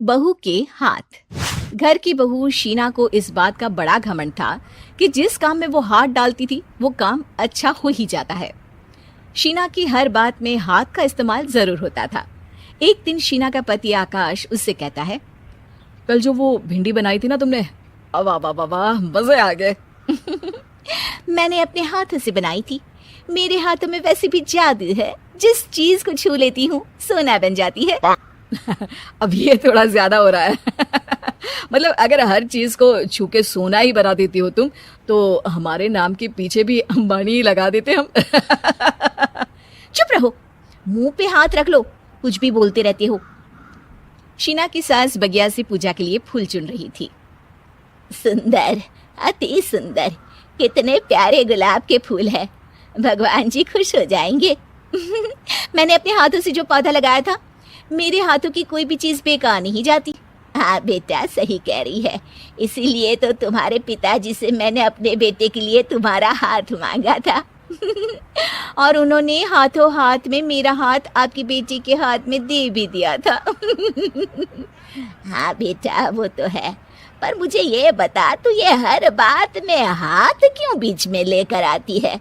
बहू के हाथ। घर की बहू शीना को इस बात का बड़ा घमंड था कि जिस काम में वो हाथ डालती थी वो काम अच्छा हो ही जाता है। शीना की हर बात में हाथ का इस्तेमाल जरूर होता था। एक दिन शीना का पति आकाश उससे कहता है, कल जो वो भिंडी बनाई थी ना तुमने, वाह वाह वाह वाह, मजे आ गए। मैंने अपने हाथों से बनाई थी। मेरे हाथों में वैसे भी जादू है, जिस चीज को छू लेती हूँ सोना बन जाती है। अब ये थोड़ा ज्यादा हो रहा है। मतलब अगर हर चीज को छू के सोना ही बना देती हो तुम, तो हमारे नाम के पीछे भी अंबानी लगा देते हम। चुप रहो, मुंह पे हाथ रख लो, कुछ भी बोलते रहते हो। शीना की सास बगिया से पूजा के लिए फूल चुन रही थी। सुंदर, अति सुंदर, कितने प्यारे गुलाब के फूल है, भगवान जी खुश हो जाएंगे। मैंने अपने हाथों से जो पौधा लगाया था, मेरे हाथों की कोई भी चीज बेकार नहीं जाती। हाँ बेटा, सही कह रही है, इसीलिए तो तुम्हारे पिताजी से मैंने अपने बेटे के लिए तुम्हारा हाथ मांगा था। और उन्होंने हाथों हाथ में मेरा हाथ आपकी बेटी के हाथ में दे भी दिया था। हाँ बेटा, वो तो है, पर मुझे ये बता, तू ये हर बात में हाथ क्यों बीच में लेकर आती है?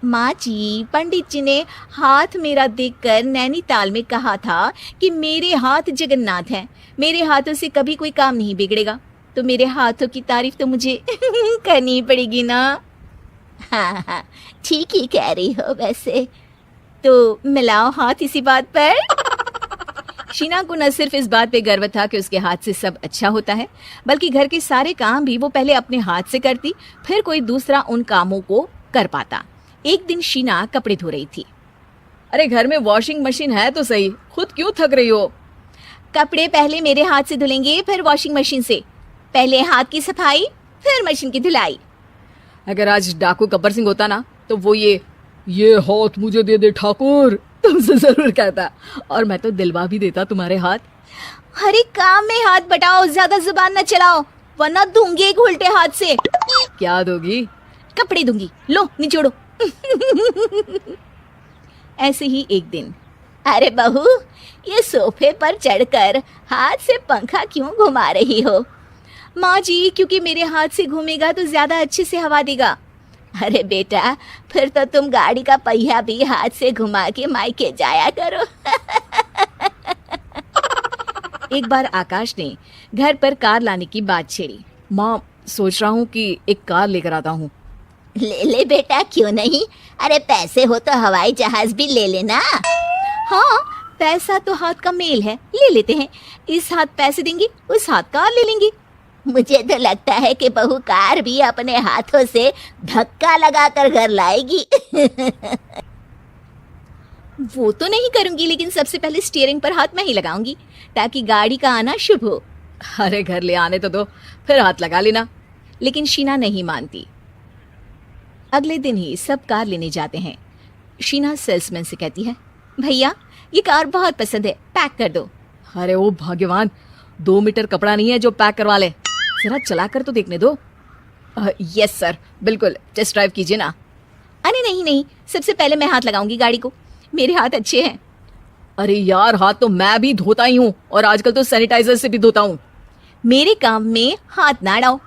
माँ जी, पंडित जी ने हाथ मेरा देखकर नैनीताल में कहा था कि मेरे हाथ जगन्नाथ हैं, मेरे हाथों से कभी कोई काम नहीं बिगड़ेगा, तो मेरे हाथों की तारीफ तो मुझे करनी पड़ेगी ना। हाँ हाँ, ठीक ही कह रही हो वैसे, तो मिलाओ हाथ इसी बात पर। शीना को न सिर्फ इस बात पे गर्व था कि उसके हाथ से सब अच्छा होता है, बल्कि घर के सारे काम भी वो पहले अपने हाथ से करती, फिर कोई दूसरा उन कामों को कर पाता। एक दिन शीना कपड़े धो रही थी। अरे घर में वॉशिंग मशीन है तो सही, खुद क्यों थक रही हो? कपड़े पहले मेरे हाथ से धुलेंगे, फिर वॉशिंग मशीन से। पहले हाथ की सफाई, फिर मशीन की धुलाई। अगर आज डाकू गब्बर सिंह होता ना, तो वो ये हाथ मुझे दे दे ठाकुर तुमसे जरूर कहता, और मैं तो दिलवा भी देता तुम्हारे हाथ। हर एक काम में हाथ बटाओ, ज्यादा जुबान न चलाओ, वरना दूंगी एक उल्टे हाथ से। क्या दोगी? कपड़े दूंगी, लो निचोड़ो। ऐसे ही एक दिन, अरे बहू, ये सोफे पर चढ़कर हाथ से पंखा क्यों घुमा रही हो? माँ जी, क्योंकि मेरे हाथ से घूमेगा तो ज्यादा अच्छे से हवा देगा। अरे बेटा, फिर तो तुम गाड़ी का पहिया भी हाथ से घुमा के मायके जाया करो। एक बार आकाश ने घर पर कार लाने की बात छेड़ी। माँ, सोच रहा हूँ कि एक कार लेकर आता हूँ। ले ले बेटा, क्यों नहीं? अरे पैसे हो तो हवाई जहाज भी ले लेना। हाँ, पैसा तो हाथ का मेल है, ले लेते हैं। इस हाथ पैसे देंगी, उस हाथ कार ले लेंगी। मुझे तो लगता है कि बहू कार भी अपने हाथों से धक्का लगाकर घर लाएगी। वो तो नहीं करूंगी, लेकिन सबसे पहले स्टीयरिंग पर हाथ मैं ही लगाऊंगी, ताकि गाड़ी का आना शुभ हो। अरे घर ले आने तो दो, फिर हाथ लगा लेना। लेकिन शीना नहीं मानती। अगले दिन ही सब कार लेने जाते हैं। शीना सेल्समैन से कहती है, भैया ये कार बहुत पसंद है, पैक कर दो। अरे ओ भाग्यवान, 2 मीटर कपड़ा नहीं है जो पैक करवा ले, जरा चला कर तो देखने दो। यस सर, बिल्कुल, टेस्ट ड्राइव कीजिए ना। अरे नहीं नहीं, सबसे पहले मैं हाथ लगाऊंगी गाड़ी को, मेरे हाथ अच्छे हैं। अरे यार, हाथ तो मैं भी धोता ही हूँ, और आजकल तो सैनिटाइजर से भी धोता हूँ। मेरे काम में हाथ ना अड़ाओ।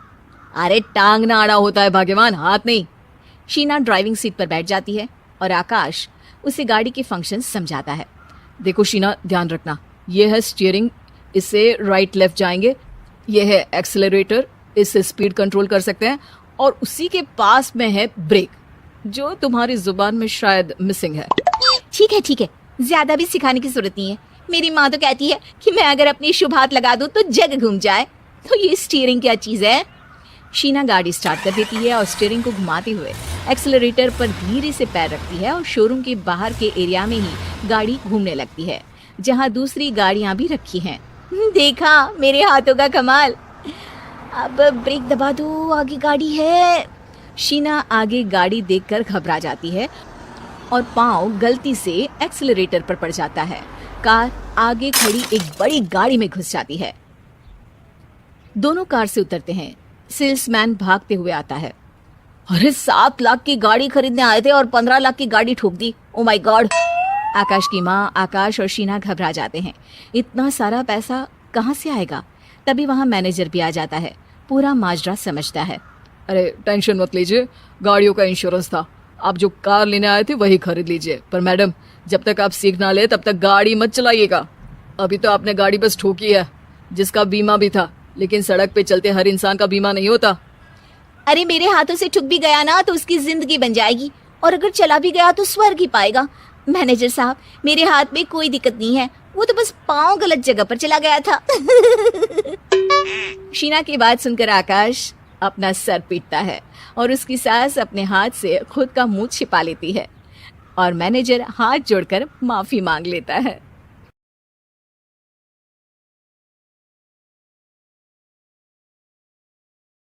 अरे टांग ना अड़ा होता है भाग्यवान, हाथ नहीं। शीना ड्राइविंग सीट पर बैठ जाती है और आकाश उसे गाड़ी के फंक्शन समझाता है। देखो शीना, ध्यान रखना, ये है स्टीयरिंग, इससे राइट लेफ्ट जाएंगे, ये है एक्सेलरेटर, इससे स्पीड कंट्रोल कर सकते हैं, और उसी के पास में है ब्रेक, जो तुम्हारी जुबान में शायद मिसिंग है। ठीक है, ज्यादा भी सिखाने की जरूरत नहीं है। मेरी माँ तो कहती है कि मैं अगर अपनी शुभ हाथ लगा दूं तो जग घूम जाए, तो ये स्टीयरिंग क्या चीज है? शीना गाड़ी स्टार्ट कर देती है और स्टीयरिंग को घुमाते हुए एक्सेलरेटर पर धीरे से पैर रखती है, और शोरूम के बाहर के एरिया में ही गाड़ी घूमने लगती है, जहाँ दूसरी गाड़ियाँ भी रखी हैं। देखा मेरे हाथों का कमाल। अब ब्रेक दबा दो, आगे गाड़ी है। शीना आगे गाड़ी देखकर घबरा जाती है और पाँव गलती से एक्सेलरेटर पर पड़ जाता है। कार आगे खड़ी एक बड़ी गाड़ी में घुस जाती है। दोनों कार से उतरते हैं। सेल्समैन भागते हुए आता है। अरे 7 लाख की गाड़ी खरीदने आए थे और 15 लाख की गाड़ी ठोक दी, ओ माय गॉड। आकाश की माँ, आकाश और शीना घबरा जाते हैं। इतना सारा पैसा कहाँ से आएगा? तभी वहाँ मैनेजर भी आ जाता है, पूरा माजरा समझता है। अरे टेंशन मत लीजिए, गाड़ियों का इंश्योरेंस था, आप जो कार लेने आए थे वही खरीद लीजिए। पर मैडम, जब तक आप सीख ना ले तब तक गाड़ी मत चलाइएगा। अभी तो आपने गाड़ी बस ठोकी है, जिसका बीमा भी था, लेकिन सड़क पे चलते हर इंसान का बीमा नहीं होता। अरे मेरे हाथों से ठुक भी गया ना तो उसकी जिंदगी बन जाएगी, और अगर चला भी गया तो स्वर्ग ही पाएगा। मैनेजर साहब, मेरे हाथ में कोई दिक्कत नहीं है, वो तो बस पाँव गलत जगह पर चला गया था। शीना की बात सुनकर आकाश अपना सर पीटता है और उसकी सास अपने हाथ से खुद का मुंह छिपा लेती है और मैनेजर हाथ जोड़कर माफी मांग लेता है।